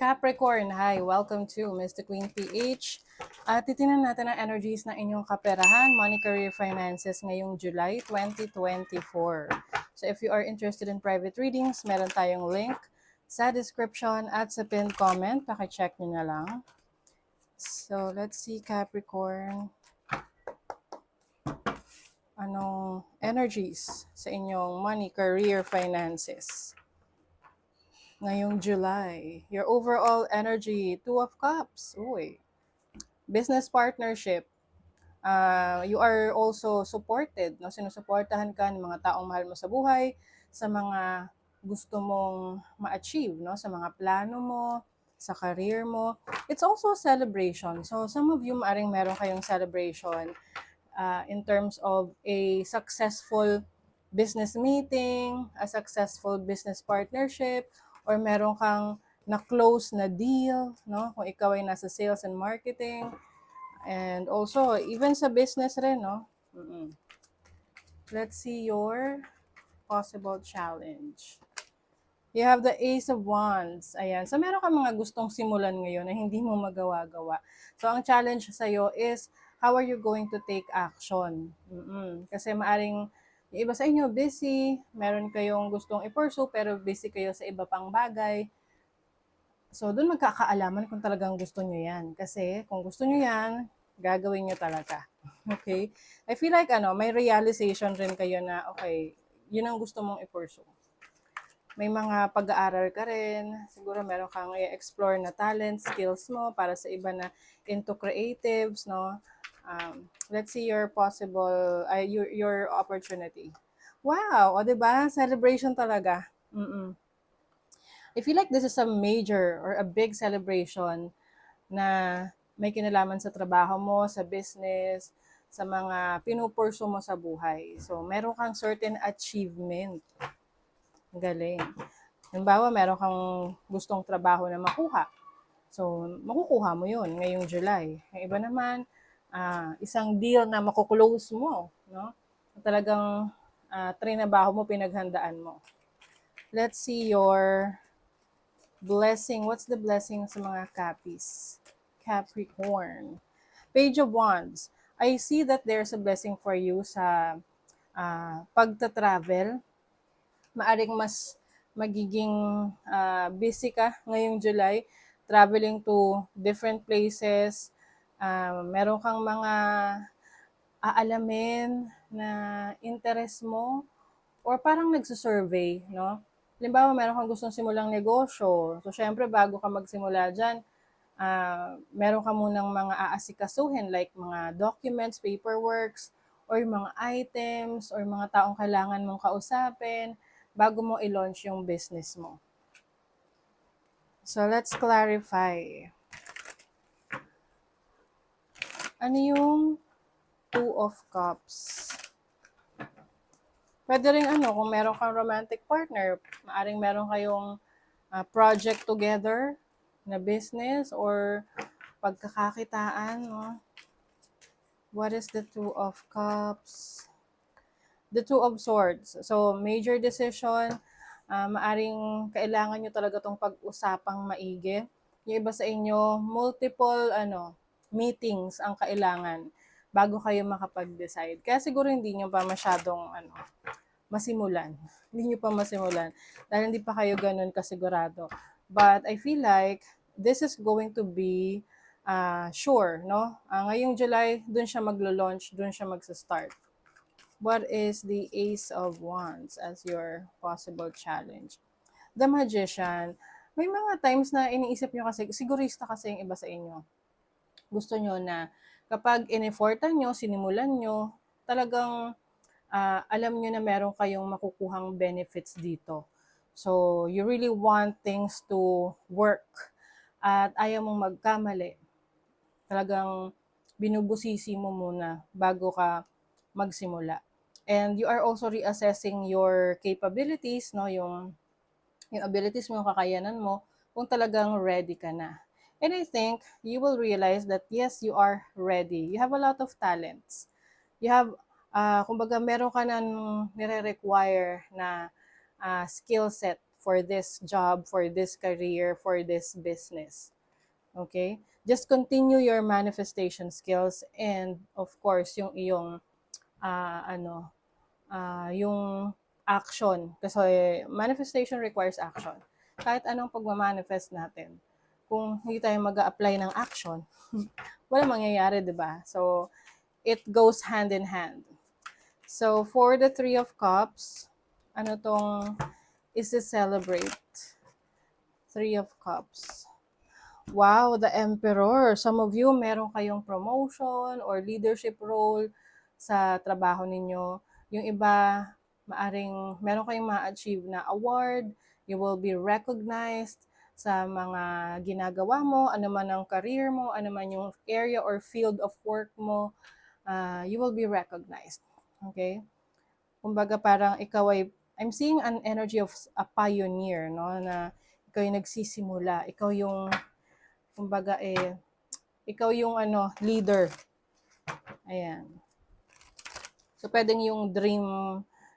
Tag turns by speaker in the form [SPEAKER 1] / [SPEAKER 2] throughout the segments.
[SPEAKER 1] Capricorn, hi! Welcome to Mr. Queen PH. At titingnan natin ang energies ng inyong kaperahan, money, career, finances ngayong July 2024. So if you are interested in private readings, meron tayong link sa description at sa pinned comment. Paki-check nyo na lang. So let's see Capricorn. Anong energies sa inyong money, career, finances ngayong July? Your overall energy, Two of Cups. Uy. Business partnership. You are also supported, no? Sinusuportahan ka ng mga taong mahal mo sa buhay, sa mga gusto mong ma-achieve, no? Sa mga plano mo, sa career mo. It's also a celebration. So some of you maaring meron kayong celebration in terms of a successful business meeting, a successful business partnership, or meron kang na-close na deal, no? Kung ikaw ay nasa sales and marketing. And also, even sa business rin, no? Let's see your possible challenge. You have the Ace of Wands. Ayan. So, meron ka mga gustong simulan ngayon na hindi mo magawa-gawa. So, ang challenge sa'yo is, how are you going to take action? Kasi maaring, yung iba sa inyo, busy, meron kayong gustong i-pursue, pero busy kayo sa iba pang bagay. So, doon magkakaalaman kung talagang gusto nyo yan. Kasi, kung gusto nyo yan, gagawin nyo talaga. Okay? I feel like, may realization rin kayo na, okay, yun ang gusto mong i-pursue. May mga pag-aaral ka rin, siguro meron kang i-explore na talent, skills mo para sa iba na into creatives, no? Let's see your possible, your opportunity. Wow! O, diba? Celebration talaga. I feel like this is a major or a big celebration na may kinalaman sa trabaho mo, sa business, sa mga pinupurso mo sa buhay. So, meron kang certain achievement. Galing. Halimbawa, meron kang gustong trabaho na makuha. So, makukuha mo yun ngayong July. Yung iba naman, isang deal na makuklose mo, no? Talagang trinabaho mo, pinaghandaan mo. Let's see your blessing. What's the blessing sa mga Capis? Capricorn. Page of Wands. I see that there's a blessing for you sa pagta-travel. Maaring mas magiging busy ka ngayong July, traveling to different places. Meron kang mga aalamin na interest mo or parang nagsusurvey, no? Halimbawa, meron kang gustong simulang negosyo. So, syempre, bago ka magsimula dyan, meron ka munang mga aasikasuhin like mga documents, paperworks, or mga items, or mga taong kailangan mong kausapin bago mo i-launch yung business mo. So, let's clarify. Ano yung Two of Cups? Pwede rin kung meron kang romantic partner, maaring meron kayong project together na business or pagkakakitaan, no? What is the Two of Cups? The Two of Swords. So, major decision, maaring kailangan nyo talaga tong pag-usapang maigi. Yung iba sa inyo, multiple meetings ang kailangan bago kayo makapag-decide. Kaya siguro hindi nyo pa masyadong masimulan. Hindi nyo pa masimulan. Dahil hindi pa kayo ganun kasigurado. But I feel like this is going to be sure, no? Ngayong July, dun siya maglo-launch, dun siya magsa-start. What is the Ace of Wands as your possible challenge? The Magician. May mga times na iniisip nyo kasi, sigurista kasi yung iba sa inyo. Gusto nyo na kapag in-effortan nyo, sinimulan nyo, talagang alam nyo na meron kayong makukuhang benefits dito. So, you really want things to work at ayaw mong magkamali. Talagang binubusisi mo muna bago ka magsimula. And you are also reassessing your capabilities, no? Yung abilities mo, yung kakayanan mo, kung talagang ready ka na. And I think you will realize that yes, you are ready. You have a lot of talents. You have, kumbaga meron ka nang nire-require na skill set for this job, for this career, for this business. Okay? Just continue your manifestation skills and of course yung iyong yung action. Kasi manifestation requires action. Kahit anong pagmamanifest natin, kung hindi tayo mag-a-apply ng action, wala mangyayari, di ba? So, it goes hand in hand. So, for the Three of Cups, ano tong is to celebrate? Three of Cups. Wow, the Emperor. Some of you, meron kayong promotion or leadership role sa trabaho ninyo. Yung iba, maaring meron kayong ma-achieve na award. You will be recognized sa mga ginagawa mo, ano man ang career mo, ano man yung area or field of work mo, you will be recognized. Okay? Kumbaga parang ikaw ay, I'm seeing an energy of a pioneer, no? Na ikaw yung nagsisimula, ikaw yung kumbaga ikaw yung leader. Ayan. So, pwedeng yung dream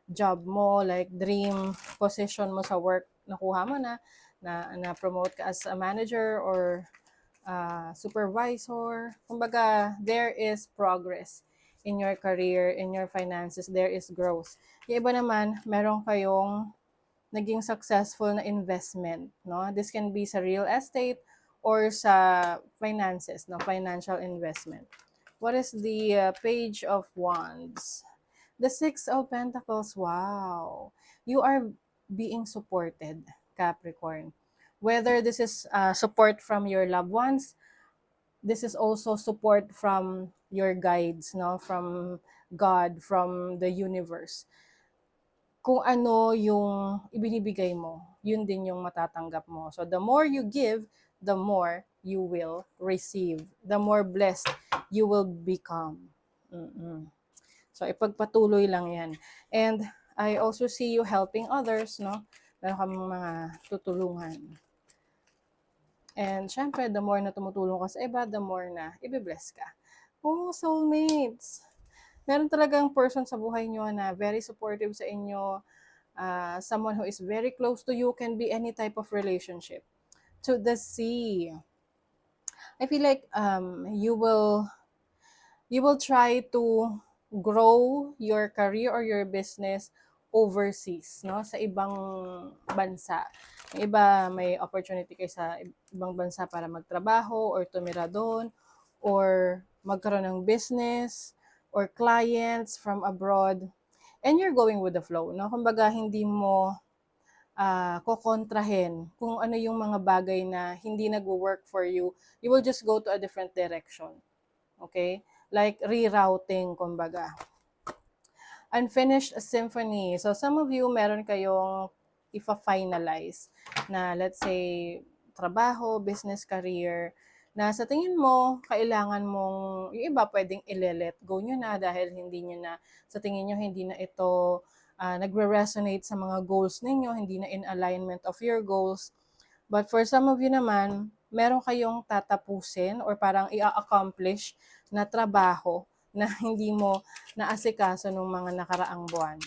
[SPEAKER 1] job mo, like dream position mo sa work, nakuha mo na promote ka as a manager or supervisor. Kumbaga, there is progress in your career, in your finances, there is growth. Yung iba naman, meron kayong naging successful na investment, no? This can be sa real estate or sa finances, no? Financial investment. What is the Page of Wands? The Six of Pentacles. Wow. You are being supported, Capricorn. Whether this is support from your loved ones, this is also support from your guides, no? From God, from the universe. Kung ano yung ibinibigay mo, yun din yung matatanggap mo. So the more you give, the more you will receive. The more blessed you will become. So ipagpatuloy lang yan. And I also see you helping others, no? Meron kang mga tutulungan. And syempre, the more na tumutulong ka sa iba, the more na ibe-bless ka. Oh, soulmates! Meron talagang person sa buhay nyo na very supportive sa inyo, someone who is very close to you, can be any type of relationship. To the sea. I feel like you will try to grow your career or your business overseas, no? Sa ibang bansa. Yung iba, may opportunity kayo sa ibang bansa para magtrabaho or tumira doon or magkaroon ng business or clients from abroad, and you're going with the flow, no? Kumbaga, hindi mo kokontrahin kung ano yung mga bagay na hindi nag-work for you. You will just go to a different direction. Okay? Like rerouting, kumbaga. Unfinished symphony. So, some of you, meron kayong ifa-finalize na, let's say, trabaho, business, career, na sa tingin mo, kailangan mong, yung iba pwedeng i-let go nyo na dahil hindi nyo na, sa tingin nyo, hindi na ito nagre-resonate sa mga goals ninyo, hindi na in alignment of your goals. But for some of you naman, meron kayong tatapusin or parang i-accomplish na trabaho na hindi mo naasikaso nung mga nakaraang buwan.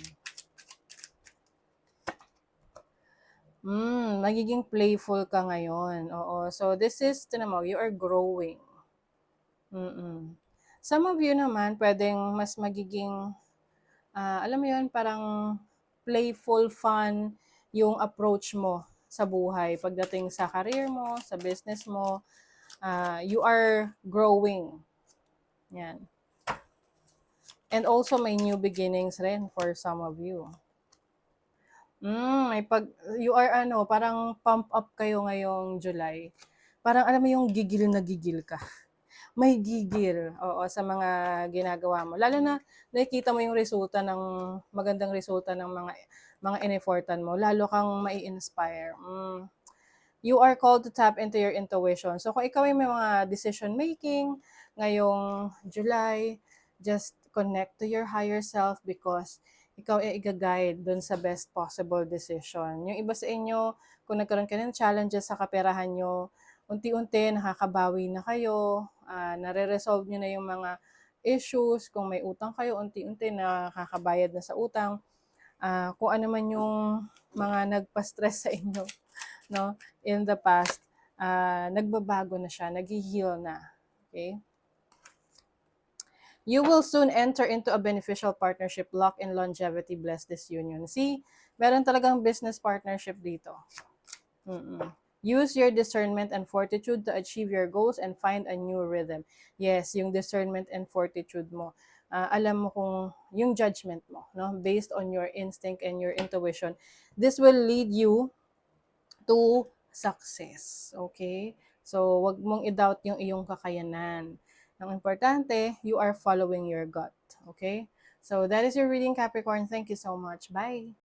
[SPEAKER 1] Magiging playful ka ngayon. Oo. So, this is, tinan mo, you are growing. Some of you naman, pwedeng mas magiging, alam mo yun, parang playful, fun yung approach mo sa buhay. Pagdating sa career mo, sa business mo, you are growing. Yan. And also, may new beginnings rin for some of you. You are parang pump up kayo ngayong July. Parang alam mo yung gigil na gigil ka. May gigil, oo, sa mga ginagawa mo. Lalo na nakikita mo yung resulta ng, magandang resulta ng mga in-effortan mo. Lalo kang mai-inspire. You are called to tap into your intuition. So kung ikaw ay may mga decision making ngayong July, just connect to your higher self because ikaw ay i-guide dun sa best possible decision. Yung iba sa inyo, kung nagkaroon ka ng challenges sa kaperahan nyo, unti-unti nakakabawi na kayo, nare-resolve nyo na yung mga issues. Kung may utang kayo, unti-unti nakakabayad na sa utang. kung ano man yung mga nagpa-stress sa inyo, no, in the past, nagbabago na siya, nag-heal na. Okay? You will soon enter into a beneficial partnership. Luck and longevity bless this union. See, meron talagang business partnership dito. Mm-mm. Use your discernment and fortitude to achieve your goals and find a new rhythm. Yes, yung discernment and fortitude mo. Alam mo kung yung judgment mo, no? Based on your instinct and your intuition. This will lead you to success. Okay? So, wag mong i-doubt yung iyong kakayanan. Ang importante, you are following your gut. Okay? So, that is your reading, Capricorn. Thank you so much. Bye!